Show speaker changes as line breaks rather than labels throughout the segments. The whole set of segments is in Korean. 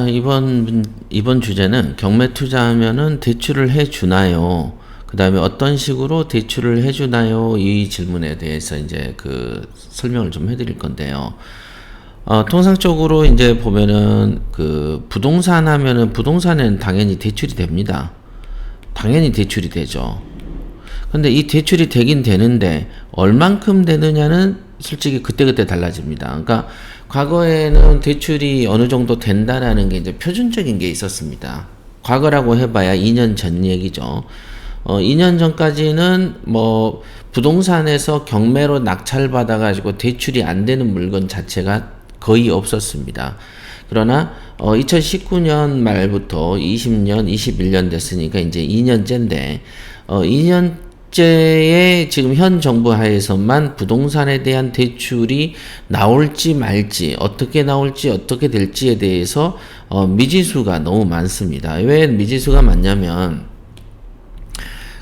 자, 이번 주제는 경매 투자하면은 대출을 해 주나요? 그 다음에 어떤 식으로 대출을 해 주나요? 이 질문에 대해서 이제 그 설명을 좀 해드릴 건데요. 통상적으로 이제 보면은 그 부동산 하면은 부동산에는 당연히 대출이 됩니다. 당연히 대출이 되죠. 근데 이 대출이 되긴 되는데 얼만큼 되느냐는 솔직히 그때그때 달라집니다. 그러니까 과거에는 대출이 어느 정도 된다라는 게 이제 표준적인 게 있었습니다. 과거라고 해봐야 2년 전 얘기죠. 2년 전까지는 뭐 부동산에서 경매로 낙찰받아가지고 대출이 안 되는 물건 자체가 거의 없었습니다. 그러나 2019년 말부터 20년, 21년 됐으니까 이제 2년째인데 2년째에 지금 현 정부 하에서만 부동산에 대한 대출이 나올지 말지 어떻게 나올지 어떻게 될지에 대해서 미지수가 너무 많습니다. 왜 미지수가 많냐면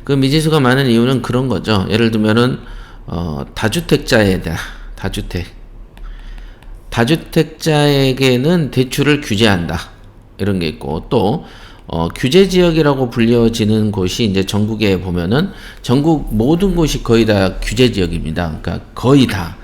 그 미지수가 많은 이유는 그런 거죠. 예를 들면은 다주택자에게는 대출을 규제한다. 이런 게 있고, 또, 규제 지역이라고 불려지는 곳이 이제 전국에 보면은 전국 모든 곳이 거의 다 규제 지역입니다. 그러니까 거의 다.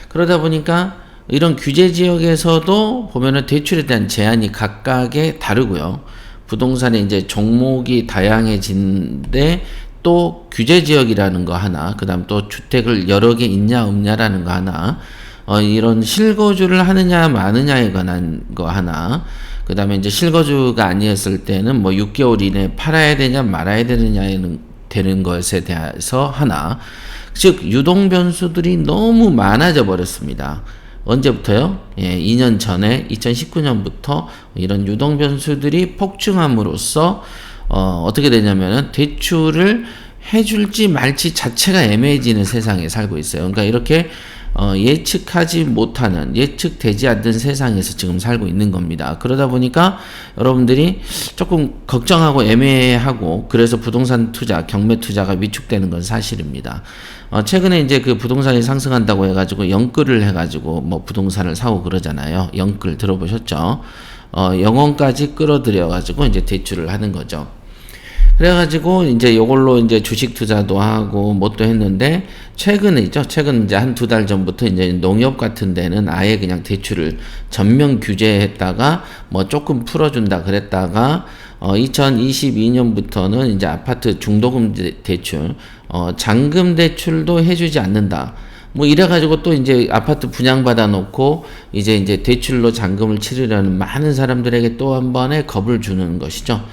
그러다 보니까 이런 규제 지역에서도 보면은 대출에 대한 제한이 각각에 다르고요. 부동산에 이제 종목이 다양해진데 또 규제 지역이라는 거 하나, 그 다음 또 주택을 여러 개 있냐 없냐라는 거 하나, 이런 실거주를 하느냐 마느냐에 관한 거 하나, 그 다음에 이제 실거주가 아니었을 때는 뭐 6개월 이내에 팔아야 되냐 말아야 되느냐에는 되는 것에 대해서 하나, 즉 유동 변수들이 너무 많아져 버렸습니다. 언제부터요? 2년 전에 2019년부터 이런 유동 변수들이 폭증함으로써 어떻게 되냐면은 대출을 해줄지 말지 자체가 애매해지는 세상에 살고 있어요. 그러니까 이렇게 예측하지 못하는, 예측되지 않는 세상에서 지금 살고 있는 겁니다. 그러다 보니까 여러분들이 조금 걱정하고 애매하고 그래서 부동산 투자, 경매 투자가 위축되는 건 사실입니다. 최근에 이제 그 부동산이 상승한다고 해가지고 영끌을 해가지고 뭐 부동산을 사고 그러잖아요. 영끌 들어보셨죠? 영혼까지 끌어들여가지고 이제 대출을 하는 거죠. 그래가지고 이제 요걸로 이제 주식 투자도 하고 뭣도 했는데 최근 이제 한 두 달 전부터 이제 농협 같은 데는 아예 그냥 대출을 전면 규제했다가 뭐 조금 풀어준다 그랬다가 2022년부터는 이제 아파트 중도금 대출, 잔금 대출도 해주지 않는다. 뭐 이래가지고 또 이제 아파트 분양받아 놓고 이제 대출로 잔금을 치르려는 많은 사람들에게 또 한 번의 겁을 주는 것이죠.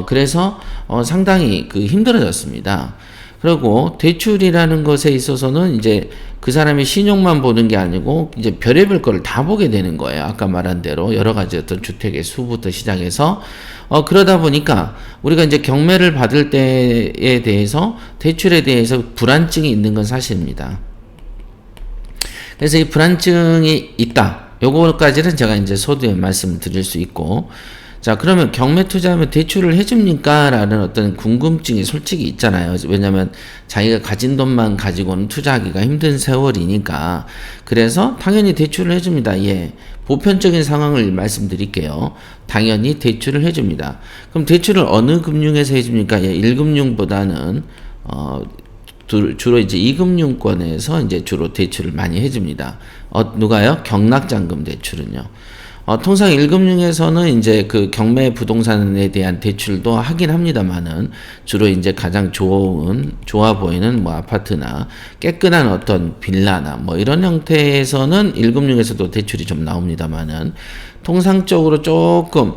그래서 상당히 힘들어졌습니다. 그리고 대출이라는 것에 있어서는 이제 그 사람의 신용만 보는 게 아니고 이제 별의별 거를 다 보게 되는 거예요. 아까 말한 대로 여러 가지 어떤 주택의 수부터 시작해서 그러다 보니까 우리가 이제 경매를 받을 때에 대해서 대출에 대해서 불안증이 있는 건 사실입니다. 그래서 이 불안증이 있다. 요거까지는 제가 이제 소두에 말씀을 드릴 수 있고, 자, 그러면 경매 투자하면 대출을 해줍니까? 라는 어떤 궁금증이 솔직히 있잖아요. 왜냐면 자기가 가진 돈만 가지고는 투자하기가 힘든 세월이니까. 그래서 당연히 대출을 해줍니다. 예. 보편적인 상황을 말씀드릴게요. 당연히 대출을 해줍니다. 그럼 대출을 어느 금융에서 해줍니까? 예, 1금융보다는, 주로 이제 2금융권에서 이제 주로 대출을 많이 해줍니다. 누가요? 경락잔금 대출은요. 통상 1금융에서는 이제 그 경매 부동산에 대한 대출도 하긴 합니다만은 주로 이제 가장 좋아 보이는 뭐 아파트나 깨끗한 어떤 빌라나 뭐 이런 형태에서는 1금융에서도 대출이 좀 나옵니다만은 통상적으로 조금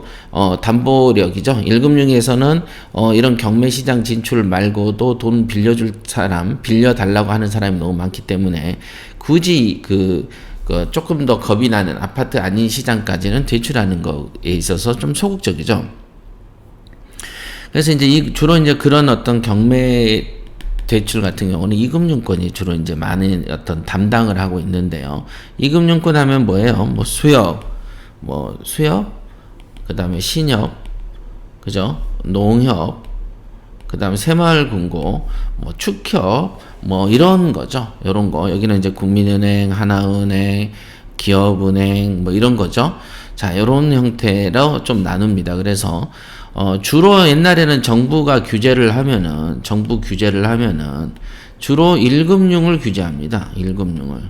담보력이죠. 1금융에서는 이런 경매 시장 진출 말고도 돈 빌려줄 사람, 빌려달라고 하는 사람이 너무 많기 때문에 굳이 조금 더 겁이 나는 아파트 아닌 시장까지는 대출하는 거에 있어서 좀 소극적이죠. 그래서 이제 주로 이제 그런 어떤 경매 대출 같은 경우는 2금융권이 주로 이제 많은 어떤 담당을 하고 있는데요. 2금융권 하면 뭐예요? 뭐 수협, 그 다음에 신협, 그죠? 농협, 그 다음에 새마을금고, 뭐 축협, 뭐 이런 거죠. 요런 거. 여기는 이제 국민은행, 하나은행, 기업은행, 뭐 이런 거죠. 자, 요런 형태로 좀 나눕니다. 그래서 주로 옛날에는 정부 규제를 하면은 주로 1금융을 규제합니다. 1금융을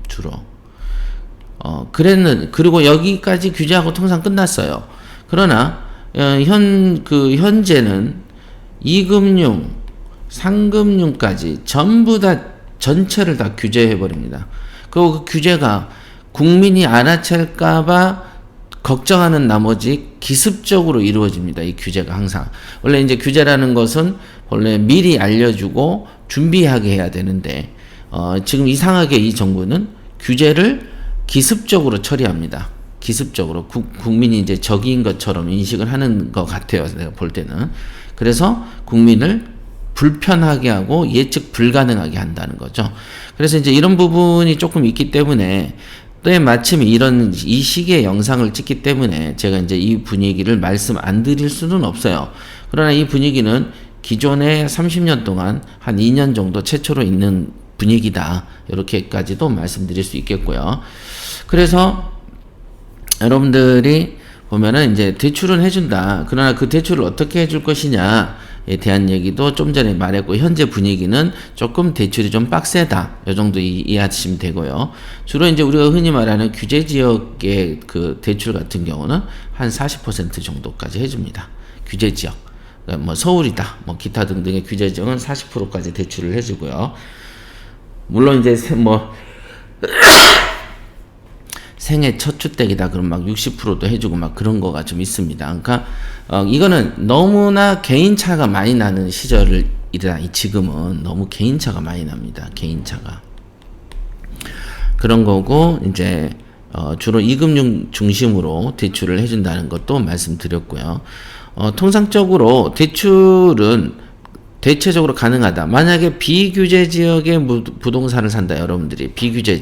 주로. 그리고 여기까지 규제하고 통상 끝났어요. 그러나 현재는 2금융, 3금융까지 전부 다 전체를 다 규제해 버립니다. 그리고 그 규제가 국민이 알아챌까봐 걱정하는 나머지 기습적으로 이루어집니다. 이 규제가 항상. 원래 이제 규제라는 것은 원래 미리 알려주고 준비하게 해야 되는데, 지금 이상하게 이 정부는 규제를 기습적으로 처리합니다. 기습적으로. 국민이 이제 적인 것처럼 인식을 하는 것 같아요. 내가 볼 때는. 그래서 국민을 불편하게 하고 예측 불가능하게 한다는 거죠. 그래서 이제 이런 부분이 조금 있기 때문에 또 마침 이 시기에 영상을 찍기 때문에 제가 이제 이 분위기를 말씀 안 드릴 수는 없어요. 그러나 이 분위기는 기존에 30년 동안 한 2년 정도 최초로 있는 분위기다. 이렇게까지도 말씀드릴 수 있겠고요. 그래서 여러분들이 보면은 이제 대출은 해준다. 그러나 그 대출을 어떻게 해줄 것이냐에 대한 얘기도 좀 전에 말했고, 현재 분위기는 조금 대출이 좀 빡세다. 이 정도 이해하시면 되고요. 주로 이제 우리가 흔히 말하는 규제 지역의 그 대출 같은 경우는 한 40% 정도까지 해줍니다. 규제 지역. 그러니까 뭐 서울이다. 뭐 기타 등등의 규제 지역은 40%까지 대출을 해주고요. 물론 이제 생애 첫 주택이다 그럼 막 60%도 해주고 막 그런 거가 좀 있습니다. 그러니까 이거는 너무나 개인차가 많이 나는 시절이다. 지금은 너무 개인차가 많이 납니다. 개인차가. 그런 거고 이제 주로 2금융 중심으로 대출을 해준다는 것도 말씀드렸고요. 통상적으로 대출은 대체적으로 가능하다. 만약에 비규제 지역의 부동산을 산다. 여러분들이 비규제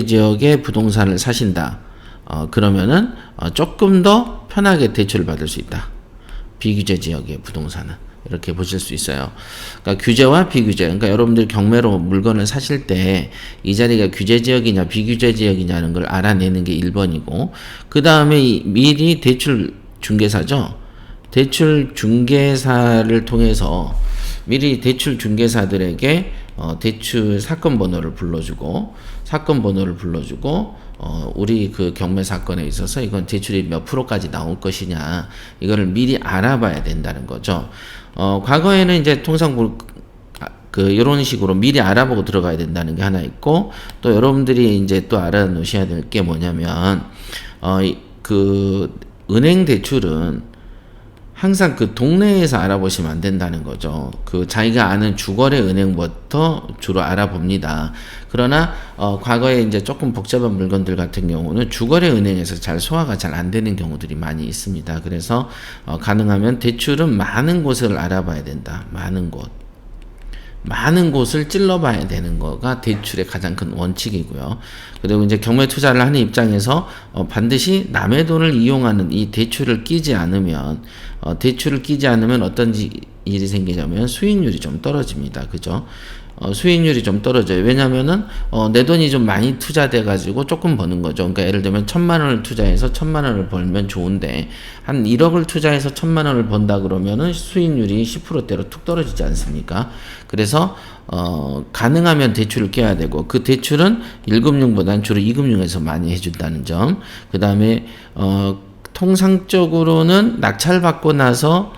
지역에 부동산을 사신다. 그러면은 조금 더 편하게 대출을 받을 수 있다. 비규제 지역의 부동산은 이렇게 보실 수 있어요. 그러니까 규제와 비규제. 그러니까 여러분들 경매로 물건을 사실 때 이 자리가 규제 지역이냐 비규제 지역이냐는 걸 알아내는 게 1번이고, 그 다음에 미리 대출 중개사죠. 대출 중개사를 통해서 미리 대출 중개사들에게 대출 사건 번호를 불러주고 우리 그 경매 사건에 있어서 이건 대출이 몇 프로까지 나올 것이냐 이거를 미리 알아봐야 된다는 거죠. 과거에는 이제 통상 이런 식으로 미리 알아보고 들어가야 된다는 게 하나 있고, 또 여러분들이 이제 또 알아놓으셔야 될 게 뭐냐면 은행 대출은 항상 그 동네에서 알아보시면 안 된다는 거죠. 자기가 아는 주거래 은행부터 주로 알아봅니다. 그러나 과거에 이제 조금 복잡한 물건들 같은 경우는 주거래 은행에서 잘 소화가 잘 안 되는 경우들이 많이 있습니다. 그래서 가능하면 대출은 많은 곳을 알아봐야 된다. 많은 곳을 찔러봐야 되는 거가 대출의 가장 큰 원칙이고요. 그리고 이제 경매 투자를 하는 입장에서 반드시 남의 돈을 이용하는 이 대출을 끼지 않으면 어떤 일이 생기냐면 수익률이 좀 떨어집니다. 그죠? 수익률이 좀 떨어져요. 왜냐면은 내 돈이 좀 많이 투자돼 가지고 조금 버는 거죠. 그러니까 예를 들면 1,000만 원을 투자해서 1,000만 원을 벌면 좋은데 한 1억을 투자해서 1,000만 원을 번다 그러면은 수익률이 10%대로 툭 떨어지지 않습니까? 그래서 가능하면 대출을 껴야 되고, 그 대출은 1금융보다는 주로 2금융에서 많이 해준다는 점. 그 다음에 통상적으로는 낙찰받고 나서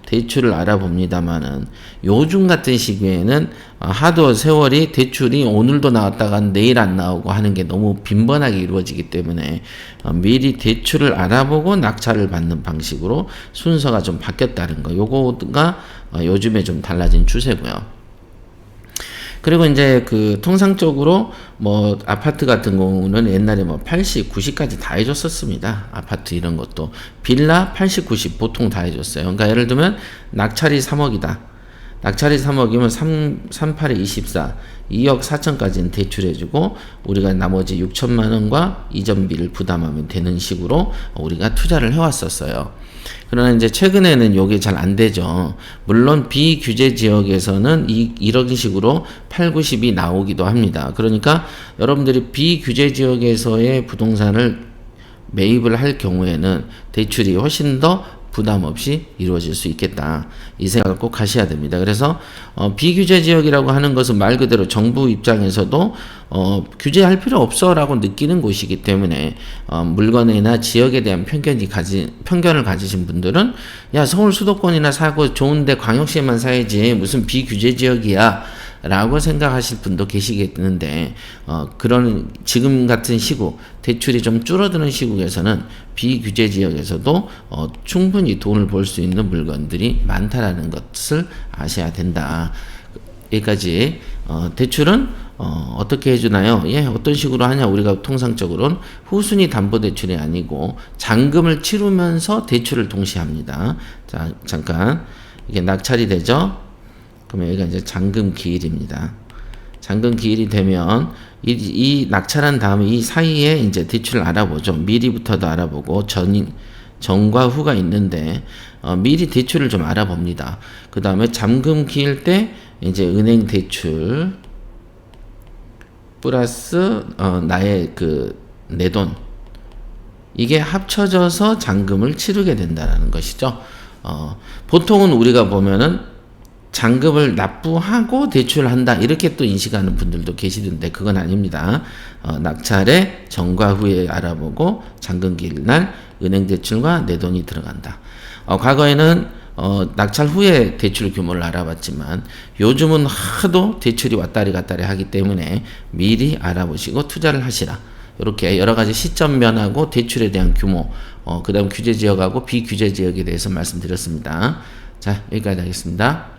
대출을 알아봅니다만은 요즘 같은 시기에는 하도 세월이 대출이 오늘도 나왔다가 내일 안 나오고 하는 게 너무 빈번하게 이루어지기 때문에 미리 대출을 알아보고 낙찰을 받는 방식으로 순서가 좀 바뀌었다는 거. 요거가 요즘에 좀 달라진 추세고요. 그리고 이제 통상적으로 아파트 같은 경우는 옛날에 80, 90까지 다 해줬었습니다. 아파트 이런 것도. 빌라 80, 90 보통 다 해줬어요. 그러니까 예를 들면 낙찰이 3억이다. 낙찰이 3억이면 38에 24, 2억 4천까지는 대출해주고 우리가 나머지 6천만 원과 이전비를 부담하면 되는 식으로 우리가 투자를 해왔었어요. 그러나 이제 최근에는 이게 잘 안 되죠. 물론 비규제 지역에서는 이런 식으로 8, 90이 나오기도 합니다. 그러니까 여러분들이 비규제 지역에서의 부동산을 매입을 할 경우에는 대출이 훨씬 더 부담 없이 이루어질 수 있겠다. 이 생각을 꼭 하셔야 됩니다. 그래서 비규제 지역이라고 하는 것은 말 그대로 정부 입장에서도 규제할 필요 없어라고 느끼는 곳이기 때문에 물건이나 지역에 대한 편견을 가지신 분들은 야 서울 수도권이나 사고 좋은데 광역시에만 사야지 무슨 비규제 지역이야 라고 생각하실 분도 계시겠는데 그런 지금 같은 시국 대출이 좀 줄어드는 시국에서는 비규제 지역에서도 충분히 돈을 벌 수 있는 물건들이 많다라는 것을 아셔야 된다. 여기까지 대출은 어떻게 해주나요? 예, 어떤 식으로 하냐? 우리가 통상적으로는 후순위 담보대출이 아니고 잔금을 치르면서 대출을 동시에 합니다. 자, 잠깐 이게 낙찰이 되죠? 그러면 여기가 이제 잔금 기일입니다. 잔금 기일이 되면 이 낙찰한 다음에 이 사이에 이제 대출을 알아보죠. 미리부터도 알아보고 전과 후가 있는데 미리 대출을 좀 알아봅니다. 그 다음에 잔금 기일 때 이제 은행 대출 플러스 나의 그 내 돈 이게 합쳐져서 잔금을 치르게 된다는 것이죠. 보통은 우리가 보면은 잔금을 납부하고 대출을 한다 이렇게 또 인식하는 분들도 계시던데 그건 아닙니다. 낙찰의 전과 후에 알아보고 잔금 기일 날 은행 대출과 내 돈이 들어간다. 과거에는 낙찰 후에 대출 규모를 알아봤지만 요즘은 하도 대출이 왔다리 갔다리 하기 때문에 미리 알아보시고 투자를 하시라. 이렇게 여러 가지 시점면하고 대출에 대한 규모, 그 다음 규제 지역하고 비규제 지역에 대해서 말씀드렸습니다. 자, 여기까지 하겠습니다.